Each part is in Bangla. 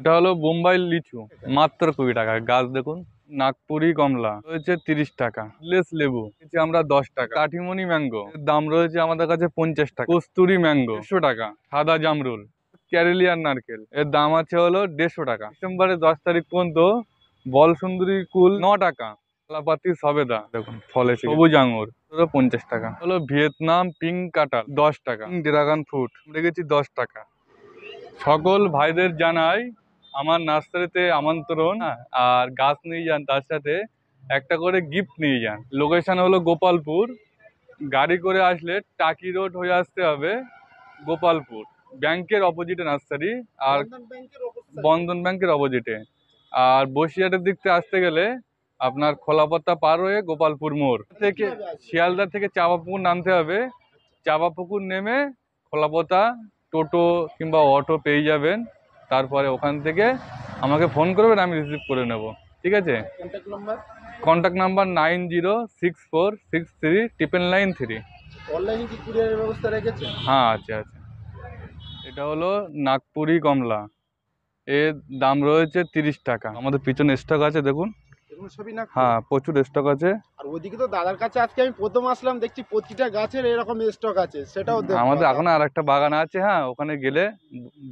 এটা হলো বোম্বাই লিচু, মাত্র 20 টাকা গাছ। দেখুন নাগপুরি কমলা রয়েছে 30 টাকা, লেস লেবু আমরা 10 টাকা, কাঠিমনি ম্যাঙ্গো এর দাম রয়েছে আমাদের কাছে 50 টাকা, কস্তুরি ম্যাঙ্গো 150 টাকা, সাদা জামরুল, ক্যারেলিয়ান নারকেল এর দাম আছে হলো 150 টাকা। ডিসেম্বরের 10 তারিখ পর্যন্ত বল সুন্দরী কুল 9 টাকা, কলাপাতি সবেদা দেখুন ফলে সবুজ আঙুর 50 টাকা, হলো ভিয়েতনাম পিঙ্ক কাঁঠাল 10 টাকা, ড্রাগন ফ্রুট রেখেছি 10 টাকা। সকল ভাইদের জানাই আমার নার্সারিতে আমন্ত্রণ, আর গাছ নিয়ে যান, তার সাথে একটা করে গিফট নিয়ে যান। লোকেশন হলো গোপালপুর, গাড়ি করে আসলে টাকি রোড হয়ে আসতে হবে গোপালপুর, ব্যাংকের অপোজিটে নার্সারি, আর বন্ধন ব্যাংকের অপোজিটে। আর বসিরহাটের দিক থেকে আসতে গেলে আপনার খোলাপত্তা পার হয়ে গোপালপুর মোড় থেকে শিয়ালদা থেকে চাঁপাপুকুর নামতে হবে, চাঁপাপুকুর নেমে খোলাপত্তা টোটো কিংবা অটো পেয়ে যাবেন। তারপরে ওখান থেকে আমাকে ফোন করবেন, আমি রিসিভ করে নেব। ঠিক আছে, কন্ট্যাক্ট নাম্বার 9064639993। অনলাইনে কি কুরিয়ারের ব্যবস্থা রেখেছেন? হ্যাঁ আছে আছে। এটা হলো নাগপুরি কমলা, এর দাম রয়েছে 30 টাকা। আমাদের পিছনে স্টক আছে দেখুন, হ্যাঁ প্রচুর স্টক আছে। আর ওইদিকে তো দাদার কাছে আজকে আমি প্রথম আসলাম, দেখছি প্রতিটা গাছের এরকম স্টক আছে, সেটাও আমাদের এখন আর একটা বাগান আছে, হ্যাঁ ওখানে গেলে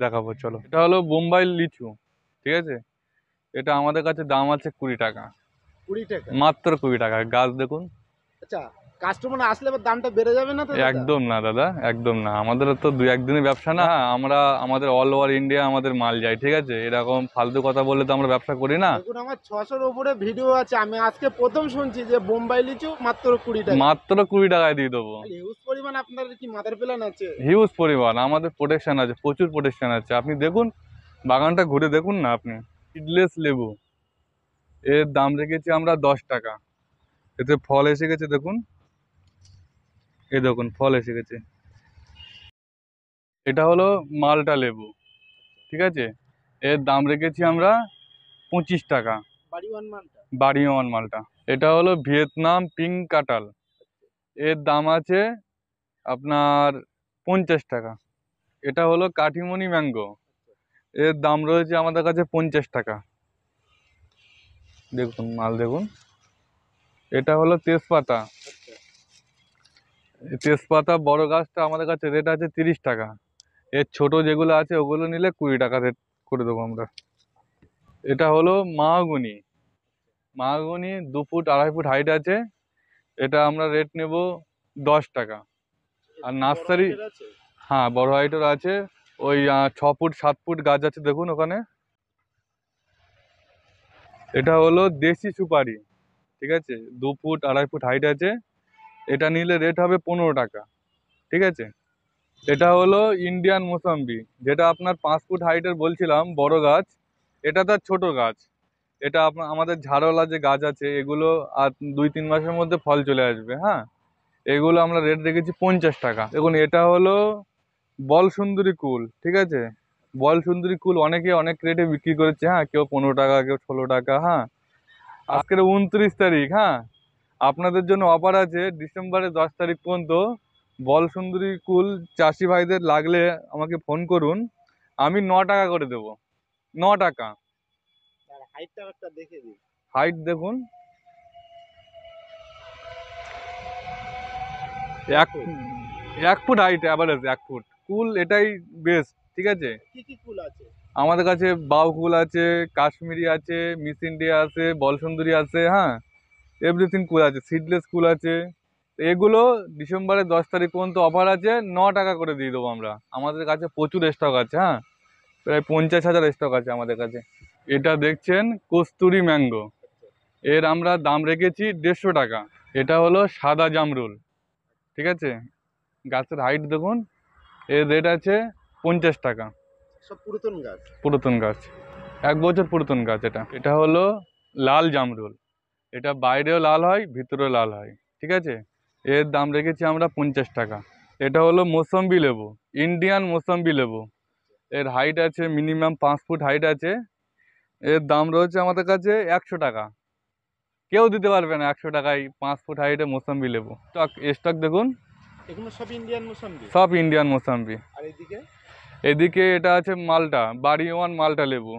দেখাবো চলো। এটা হলো বোম্বাই লিচু, ঠিক আছে, এটা আমাদের কাছে দাম আছে 20 টাকা, 20 টাকা, মাত্র 20 টাকা গাছ। দেখুন আচ্ছা কাস্টমার আসলে দামটা বেড়ে যাবে না তো? একদম না দাদা, একদম না, আমাদের তো 2-1 দিনের ব্যবসা না, আমরা আমাদের অল ওভার ইন্ডিয়া আমাদের মাল যায়। ঠিক আছে, এরকম ফালতু কথা বললে তো আমরা ব্যবসা করি না। দেখুন আমার 600-র উপরে ভিডিও আছে, আমি আজকে প্রথম শুনছি যে বোম্বাই লিচু মাত্র 20 টাকা। মাত্র 20 টাকায় দিয়ে দেবো। হিউজ পরিমাণ আপনাদের কি মাদার প্ল্যান আছে? হিউজ পরিমাণ, আমাদের প্রোটেকশন আছে, প্রচুর প্রোটেকশন আছে। আপনি দেখুন বাগানটা ঘুরে দেখুন না আপনি। সিডলেস লেবু, এর দাম রেখেছি আমরা 10 টাকা। এতে ফল এসে গেছে দেখুন, এই দেখুন ফল এসে গেছে। এটা হলো মালটা লেবু, ঠিক আছে, এর দাম রেখেছি আমরা 25 টাকা, বাড়ি ওয়ান মালটা। এটা হলো ভিয়েতনাম পিঙ্ক কাঁঠাল, এর দাম আছে আপনার 50 টাকা। এটা হলো কাঠিমনি ম্যাঙ্গো, এর দাম রয়েছে আমাদের কাছে 50 টাকা। দেখুন মাল দেখুন। এটা হলো তেজপাতা, তেজপাতা বড় গাছটা আমাদের কাছে রেট আছে 30 টাকা। এর ছোট যেগুলো আছে ওগুলো নিলে 20 টাকা রেট করে দেবো আমরা। এটা হলো মাহাগনি, মাহাগনি 2 ফুট 2.5 ফুট হাইট আছে, এটা আমরা রেট নেব 10 টাকা। আর নার্সারি, হ্যাঁ বড় হাইটের আছে, ওই 6 ফুট 7 ফুট গাছ আছে দেখুন ওখানে। এটা হলো দেশি সুপারি, ঠিক আছে, 2 ফুট 2.5 ফুট হাইট আছে, এটা নিলে রেট হবে 15 টাকা। ঠিক আছে, এটা হলো ইন্ডিয়ান মোসাম্বি, যেটা আপনার 5 ফুট হাইটের বলছিলাম বড় গাছ, এটা তার ছোট গাছ। এটা আপনার আমাদের ঝাড়ওয়ালা যে গাছ আছে এগুলো আর 2-3 মাসের মধ্যে ফল চলে আসবে। হ্যাঁ, এগুলো আমরা রেট রেখেছি 50 টাকা। দেখুন এটা হলো বল সুন্দরী কুল, ঠিক আছে, বল সুন্দরী কুল অনেকে অনেক রেটে বিক্রি করেছে, হ্যাঁ কেউ 15 টাকা, কেউ 16 টাকা। হ্যাঁ, আজকের 29 তারিখ, হ্যাঁ আপনাদের জন্য অফার আছে ডিসেম্বরের 10 তারিখ পর্যন্ত। বল সুন্দরী কুল চাষি ভাইদের লাগলে আমাকে ফোন করুন, আমি 9 টাকা করে দেবো, 9 টাকা। হাইট দেখুন 1 ফুট হাইট, অ্যাভারেজ 1 ফুট কুল, এটাই বেস্ট। ঠিক আছে, কি কি কুল আছে আমাদের কাছে? বাউ কুল আছে, কাশ্মীরি আছে, মিস ইন্ডিয়া আছে, বল সুন্দরী আছে, হ্যাঁ এভরিথিং কুল আছে, সিডলেস কুল আছে। এগুলো ডিসেম্বরের 10 তারিখ পর্যন্ত অফার আছে, 9 টাকা করে দিয়ে দেবো আমরা। আমাদের কাছে প্রচুর স্টক আছে, হ্যাঁ প্রায় 50,000 স্টক আছে আমাদের কাছে। এটা দেখছেন কস্তুরি ম্যাঙ্গো, এর আমরা দাম রেখেছি 150 টাকা। এটা হলো সাদা জামরুল, ঠিক আছে, গাছের হাইট দেখুন, এর রেট আছে 50 টাকা। সব পুরাতন গাছ, পুরাতন গাছ, 1 বছর পুরাতন গাছ। এটা হলো লাল জামরুল, এটা বাইরেও লাল হয় ভিতরেও লাল হয়, ঠিক আছে, এর দাম রেখেছি আমরা 50 টাকা। এটা হলো মৌসম্বি লেবু, ইন্ডিয়ান মৌসম্বি লেবু, এর হাইট আছে মিনিমাম 5 ফুট হাইট আছে, এর দাম রয়েছে আমাদের কাছে 100 টাকা। কেউ দিতে পারবে না 100 টাকায় 5 ফুট হাইটে মৌসম্বি লেবু। স্টক স্টক দেখুন, এগুলো সব ইন্ডিয়ান মোসাম্বি, সব ইন্ডিয়ান মৌসম্বি। আর এদিকে এদিকে এটা আছে মালটা, বাড়ি ওয়ান মালটা লেবু,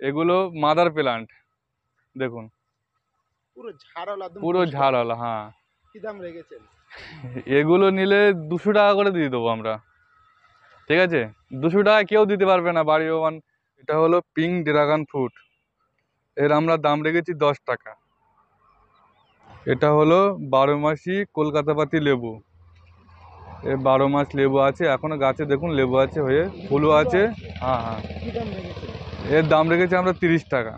এগুলো মাদার প্লান্ট, দেখুন পুরো ঝাড়ওয়ালা, একদম পুরো পুষ্ট। ঝাড়ওয়ালা। হ্যাঁ, কি দাম রেখেছেন? এগুলো নিলে 200 টাকা করে দিয়ে দেবো আমরা, ঠিক আছে? 200 টাকা কেউ দিতে পারবে না বাড়ি ওয়ান। এটা হলো পিঙ্ক ড্রাগন ফ্রুট, এর আমরা দাম রেখেছি 10 টাকা। এটা হলো 12 মাসি কলকাতাপাতি লেবু, এ 12 মাস লেবু আছে, এখনো গাছে দেখুন লেবু আছে, হয়ে ফুলও আছে। হ্যাঁ হ্যাঁ, কি দাম রেখেছেন? এর দাম রেখেছি আমরা 30 টাকা।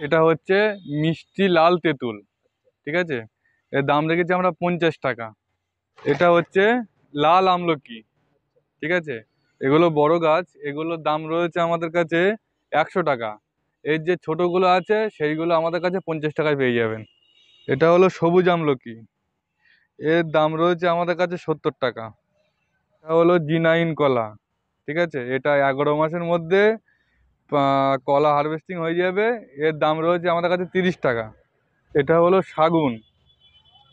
এটা হচ্ছে মিষ্টি লাল তেঁতুল, ঠিক আছে, এর দাম রেখেছি আমরা 50 টাকা। এটা হচ্ছে লাল আমলকি, ঠিক আছে, এগুলো বড় গাছ, এগুলোর দাম রয়েছে আমাদের কাছে 100 টাকা। এর যে ছোটগুলো আছে সেইগুলো আমাদের কাছে 50 টাকায় পেয়ে যাবেন। এটা হলো সবুজ আমলকি, এর দাম রয়েছে আমাদের কাছে 70 টাকা। এটা হলো জি9 কলা, ঠিক আছে, এটা 11 মাসের মধ্যে কলা হারভেস্টিং হয়ে যাবে, এর দাম রয়েছে আমাদের কাছে 30 টাকা। এটা হলো শাগুন,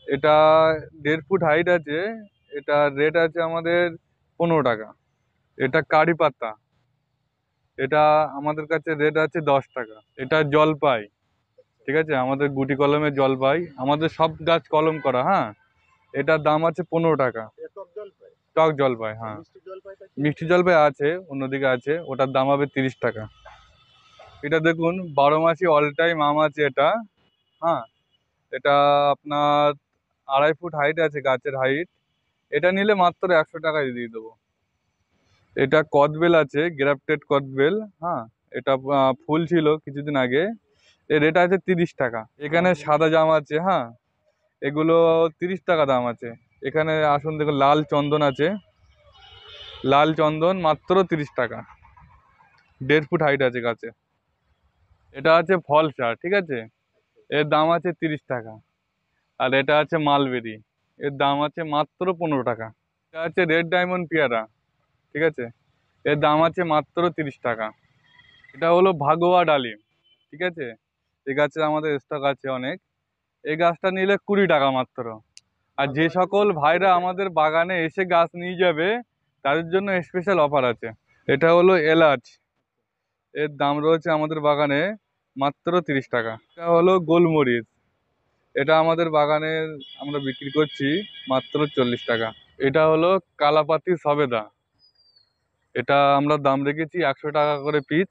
এটা 1.5 ফুট হাইট আছে, এটা রেট আছে আমাদের 15 টাকা। এটা কারি পাতা, এটা আমাদের কাছে রেট আছে 10 টাকা। এটা জলপাই, ঠিক আছে, আমাদের গুটি কলমের জলপাই, আমাদের সব গাছ কলম করা। হ্যাঁ, এটার দাম আছে 15 টাকা। এটা টক জলপাই? টক জলপাই, হ্যাঁ। মিষ্টি জলপাইটা কি? মিষ্টি জলপাই আছে অন্যদিকে আছে, ওটার দাম হবে 30 টাকা। এটা দেখুন 12 মাসি অল টাইম আম আছে এটা। হ্যাঁ, এটা আপনার 2.5 ফুট হাইট আছে গাছের হাইট, এটা নিলে মাত্র 100 টাকায় দিয়ে দেবো। এটা কদবেল আছে, গ্রাফটেড কদবেল। হ্যাঁ, এটা ফুল ছিল কিছুদিন আগে, এর রেট আছে 30 টাকা। এখানে সাদা জাম আছে, হ্যাঁ, এগুলো 30 টাকা দাম আছে। এখানে আসুন দেখুন লাল চন্দন আছে, লাল চন্দন মাত্র 30 টাকা, 1.5 ফুট হাইট আছে গাছে। এটা আছে ফলসা, ঠিক আছে, এর দাম আছে 30 টাকা। আর এটা আছে মালবেরি, এর দাম আছে মাত্র 15 টাকা। এটা আছে রেড ডায়মন্ড পেয়ারা, ঠিক আছে, এর দাম আছে মাত্র 30 টাকা। এটা হলো ভাগোয়া ডালিম, ঠিক আছে, এই গাছে আমাদের স্টক আছে অনেক। এই গাছটা নিলে 20 টাকা মাত্র। আর যে সকল ভাইরা আমাদের বাগানে এসে গাছ নিয়ে যাবে তাদের জন্য স্পেশাল অফার আছে। এটা হলো এলাচ, এর দাম রয়েছে আমাদের বাগানে মাত্র 30 টাকা। এটা হলো গোলমরিচ, এটা আমাদের বাগানে আমরা বিক্রি করছি মাত্র 40 টাকা। এটা হলো কালাপাতি সবেদা, এটা আমরা দাম রেখেছি 100 টাকা করে পিস।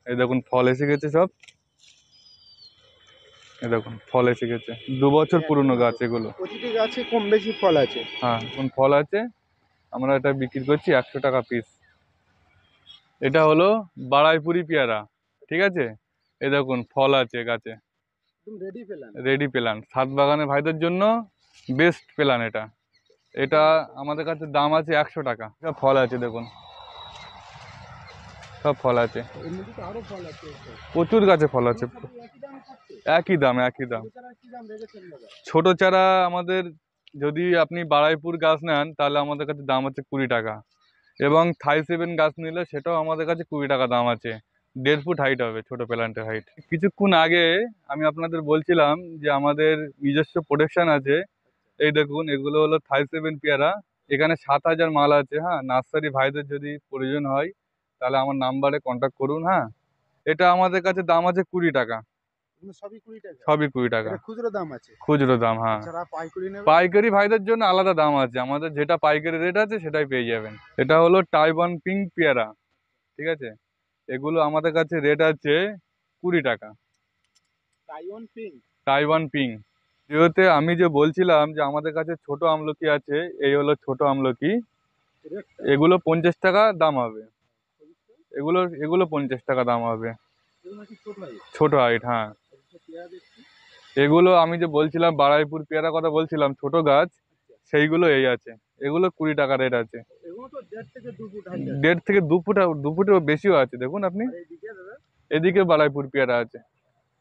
এই দেখুন ফল এসে গেছে সব, এই দেখুন ফল এসে গেছে, 2 বছর পুরনো গাছ এগুলো। প্রতিটি গাছে কম বেশি ফল আছে। হ্যাঁ, এখন ফল আছে, আমরা এটা বিক্রি করছি 100 টাকা পিস। এটা হলো বাড়াইপুরি পেয়ারা, ঠিক আছে, এই দেখুন ফল আছে গাছে, একদম রেডি পেলেন? রেডি প্ল্যান, ছাদ বাগানের ভাইদের জন্য বেস্ট প্ল্যান এটা। এটা আমাদের কাছে দাম আছে 100 টাকা। সব ফল আছে দেখুন, সব ফল আছে, এর মধ্যে তো আরো ফল আছে। প্রচুর গাছে ফল আছে। সব একই দাম থাকছে? একই দাম, একই দাম। এছাড়া কি দাম রেখেছেন দাদা? ছোট চারা আমাদের, যদি আপনি বাড়াইপুর গাছ নেন তাহলে আমাদের কাছে দাম আছে 20 টাকা, এবং থাই 7 গাছ নিলে সেটাও আমাদের কাছে 20 টাকা দাম আছে। 1.5 ফুট হাইট হবে ছোট প্ল্যান্টের হাইট। কিছুক্ষণ আগে আমি আপনাদের বলছিলাম যে আমাদের নিজস্ব প্রোডাকশন আছে, এই দেখুন এগুলো হলো থাই 7 পেয়ারা, এখানে 7,000 মাল আছে। হ্যাঁ, নার্সারি ভাইদের যদি প্রয়োজন হয় তাহলে আমার নাম্বারে কন্ট্যাক্ট করুন। হ্যাঁ, এটা আমাদের কাছে দাম আছে 20 টাকা, এগুলো সবই 20 টাকা? সবই 20 টাকা, এটা খুচরো দাম আছে? খুচরো দাম। হ্যাঁ, যারা পাইকারি নেবে? পাইকারি ভাইদের জন্য আলাদা দাম আছে, আমাদের যেটা পাইকারি রেট আছে সেটাই পেয়ে যাবেন। এটা হলো টাইওয়ান পিঙ্ক পেয়ারা, ঠিক আছে, এগুলো আমাদের কাছে রেট আছে 20 টাকা। Taiwan pink? টাইওয়ান পিঙ্ক, যেহেতু আমি যে বলছিলাম যে আমাদের কাছে ছোট আমলকি আছে, এই হলো ছোট আমলকি, রেটটা? এগুলো 50 টাকা দাম হবে। এগুলো এগুলো 50 টাকা দাম হবে, এগুলো কি ছোট হয়? ছোট হাইট। হ্যাঁ, এটা পেয়ারা দেখছি। এগুলো আমি যে বলছিলাম বাড়াইপুর পেয়ারা কথা বলছিলাম ছোট গাছ, সেইগুলো এই আছে, এগুলো 20 টাকা রেট আছে। এগুলো তো 1.5 থেকে 2 ফুট হাইট আছে। 1.5 থেকে 2 ফুট, 2 ফুটের বেশিও আছে দেখুন আপনি। আর এইদিকে দাদা? এদিকে বাড়াইপুর পেয়ারা আছে।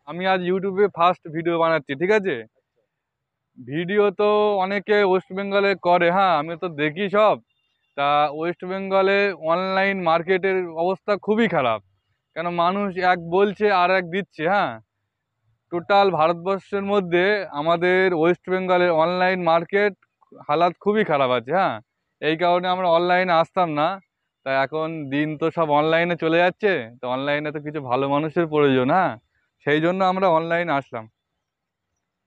আমি আজ ইউটিউবে ফার্স্ট ভিডিও বানাচ্ছি, ঠিক আছে, ভিডিও তো অনেকে ওয়েস্ট বেঙ্গলে করে, হ্যাঁ, আমি তো দেখি সব। তা ওয়েস্ট বেঙ্গলে অনলাইন মার্কেটের অবস্থা খুবই খারাপ, কেন মানুষ এক বলছে আর এক দিচ্ছে। হ্যাঁ, টোটাল ভারতবর্ষের মধ্যে আমাদের ওয়েস্ট বেঙ্গলের অনলাইন মার্কেট হালাত খুবই খারাপ আছে। হ্যাঁ, এই কারণে আমরা অনলাইনে আসতাম না, তা এখন দিন তো সব অনলাইনে চলে যাচ্ছে, তো অনলাইনে তো কিছু ভালো মানুষের প্রয়োজন, হ্যাঁ, সেই জন্য আমরা অনলাইনে আসলাম।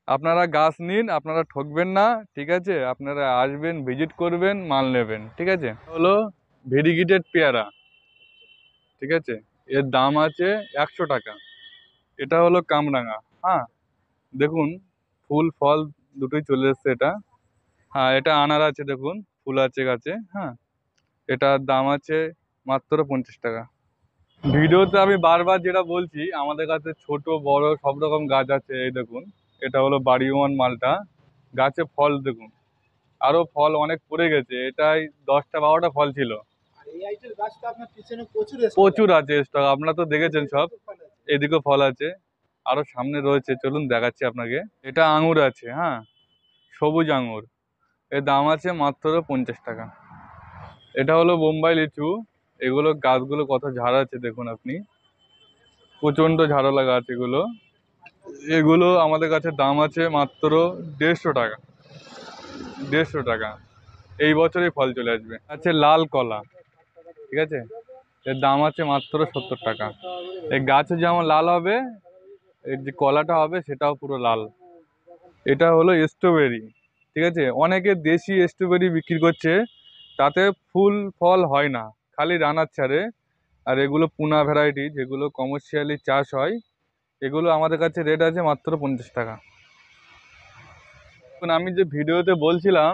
আপনারা গাছ নিন, আপনারা ঠকবেন না, ঠিক আছে? আপনারা আসবেন, ভিজিট করবেন, মাল নেবেন, ঠিক আছে? হলো ভেরিগেটেড পেয়ারা, ঠিক আছে? এর দাম আছে 100 টাকা। এটা হলো কামরাঙা, হ্যাঁ, দেখুন ফুল ফল দুটোই চলে এসছে এটা। হ্যাঁ, এটা আনার আছে, দেখুন ফুল আছে গাছে, হ্যাঁ। এটার দাম আছে মাত্র 50 টাকা। ভিডিওতে আমি বারবার যেটা বলছি, আমাদের কাছে ছোট বড় সব রকম গাছ আছে। এই দেখুন, এটা হলো বাড়িওয়ান মালটা, গাছে ফল দেখুন, আরো ফল অনেক পড়ে গেছে, এটাই 10টা 12টা ফল ছিল। আর এই আইটের গাছটা আপনার পিছনে প্রচুর প্রচুর আছে স্টক, আপনারা তো দেখেছেন সব। এদিকেও ফল আছে, আরো সামনে রয়েছে, চলুন দেখাচ্ছি আপনাকে। এটা আঙুর আছে, হ্যাঁ, সবুজ আঙুর, এর দাম আছে মাত্র 50 টাকা। এটা হলো বোম্বাই লিচু, এগুলো গাছগুলো কত ঝাড় আছে দেখুন আপনি, প্রচন্ড ঝাড়লা গাছ এগুলো। এগুলো আমাদের কাছে দাম আছে মাত্র 150 টাকা। 150 টাকা, এই বছরই ফল চলে আসবে। আছে লাল কলা, ঠিক আছে, এর দাম আছে মাত্র 70 টাকা। এই গাছে যেমন লাল হবে, এর যে কলাটা হবে সেটাও পুরো লাল। এটা হলো স্ট্রবেরি, ঠিক আছে, অনেকে দেশি স্ট্রবেরি বিক্রি করছে, তাতে ফুল ফল হয় না, খালি রানার ছাড়ে। আর এগুলো পুনা ভ্যারাইটি, যেগুলো কমার্শিয়ালি চাষ হয়, এগুলো আমাদের কাছে রেট আছে মাত্র 50 টাকা। এখন আমি যে ভিডিওতে বলছিলাম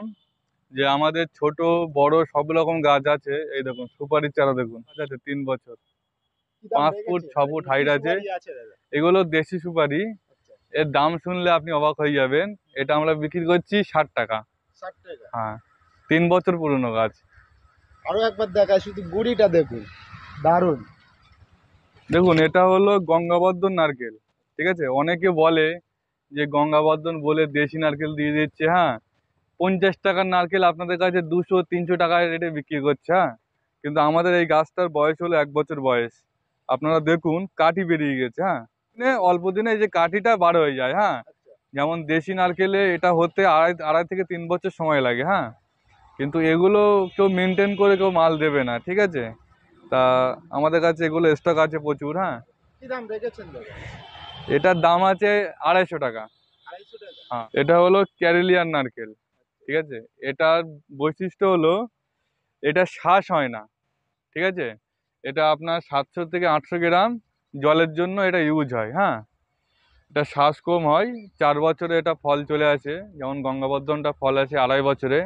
যে আমাদের ছোট বড় সব রকম গাছ আছে, এই দেখুন সুপারির চারা দেখুন, গাছ আছে 3 বছর, 5 ফুট 6 ফুট হাইট আছে। এগুলো দেশি সুপারি, এর দাম শুনলে আপনি অবাক হয়ে যাবেন। এটা আমরা বিক্রি করছি 60 টাকা। 60 টাকা। হ্যাঁ, 3 বছর পুরনো গাছ। আরো একবার দেখায়, শুধু গুড়িটা দেখুন, দারুণ। দেখুন, এটা হলো গঙ্গাবর্ধন নারকেল, ঠিক আছে? অনেকে বলে যে গঙ্গাবর্ধন বলে দেশি নারকেল দিয়ে দিচ্ছে, হ্যাঁ, 50 টাকার নারকেল আপনাদের কাছে 200 300 টাকায় রেটে বিক্রি করছে, হ্যাঁ। কিন্তু আমাদের এই গাছটার বয়স হলো 1 বছর বয়স। আপনারা দেখুন কাঠি বেরিয়ে গেছে, হ্যাঁ, অল্প দিনে এই যে কাঠিটা বার হয়ে যায়, হ্যাঁ। যেমন দেশি নারকেলে এটা হতে আড়াই আড়াই থেকে 3 বছর সময় লাগে, হ্যাঁ। কিন্তু এগুলো কেউ মেনটেন করে কেউ মাল দেবে না, ঠিক আছে? তা আমাদের কাছে এগুলো স্টক আছে প্রচুর, হ্যাঁ। কি দাম রেখেছেন দাদা? এটার দাম আছে 250 টাকা। 250 টাকা। হ্যাঁ, এটা হলো ক্যারেলিয়ান নারকেল, ঠিক আছে? এটার বৈশিষ্ট্য হলো এটা শ্বাস হয় না, ঠিক আছে? এটা আপনার 700 থেকে 800 গ্রাম জলের জন্য এটা ইউজ হয়, হ্যাঁ। এটা শ্বাস কম হয়, 4 বছরে এটা ফল চলে আসে। যেমন গঙ্গাবর্ধনটা ফল আছে 2.5 বছরে,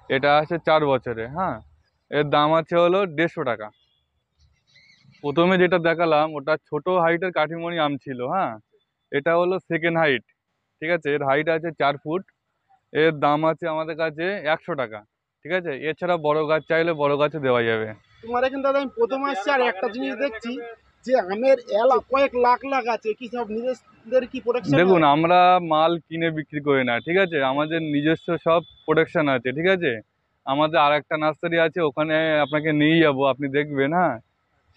এটা আছে 4 বছরে, হ্যাঁ। এর দাম আছে হলো 150 টাকা। প্রথমে যেটা দেখালাম ওটা ছোট হাইটের কাঠিমণি আম ছিল, হ্যাঁ। এটা হলো সেকেন্ড হাইট, ঠিক আছে, এর হাইট আছে 4 ফুট। এর দাম আছে আমাদের কাছে 100 টাকা, ঠিক আছে? এছাড়া বড় গাছ চাইলে বড় গাছও দেওয়া যাবে। তোমার এখানে দাদা আমি প্রথম আসছি, আর একটা জিনিস দেখছি যে আমের এলা কয়েক লাখ লাখ আছে, কি সব নিজেদের কি প্রোডাকশন? দেখুন, আমরা মাল কিনে বিক্রি করি না, ঠিক আছে, আমাদের নিজস্ব সব প্রোডাকশন আছে, ঠিক আছে। আমাদের আর একটা নার্সারি আছে, ওখানে আপনাকে নিয়ে যাবো, আপনি দেখবেন, হ্যাঁ।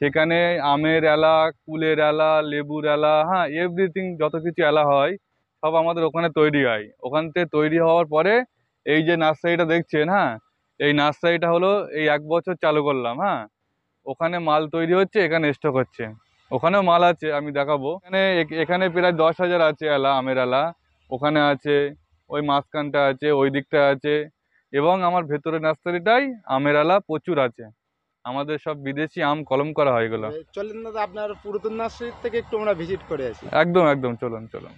সেখানে আমের এলা, কুলের এলা, লেবুর এলা, হ্যাঁ, এভরিথিং যত কিছু এলা হয় সব আমাদের ওখানে তৈরি হয়। ওখান থেকে তৈরি হওয়ার পরে এই যে নার্সারিটা দেখছেন, হ্যাঁ, এই নার্সারিটা হলো এই 1 বছর চালু করলাম, হ্যাঁ। ওখানে মাল তৈরি হচ্ছে, এখানে স্টক হচ্ছে, ওখানেও মাল আছে, আমি দেখাবো। এখানে এখানে প্রায় 10,000 আছে এলা, আমের এলা। ওখানে আছে, ওই মাঝখানটা আছে, ওই দিকটা আছে, এবং আমার ভেতরে নার্সারিটাই আমের এলা প্রচুর আছে। আমাদের সব বিদেশি আম কলম করা হয় এগুলো। চলেন দাদা আপনার পুরাতন নার্সারি থেকে একটু আমরা ভিজিট করে আসি। একদম একদম, চলুন চলুন।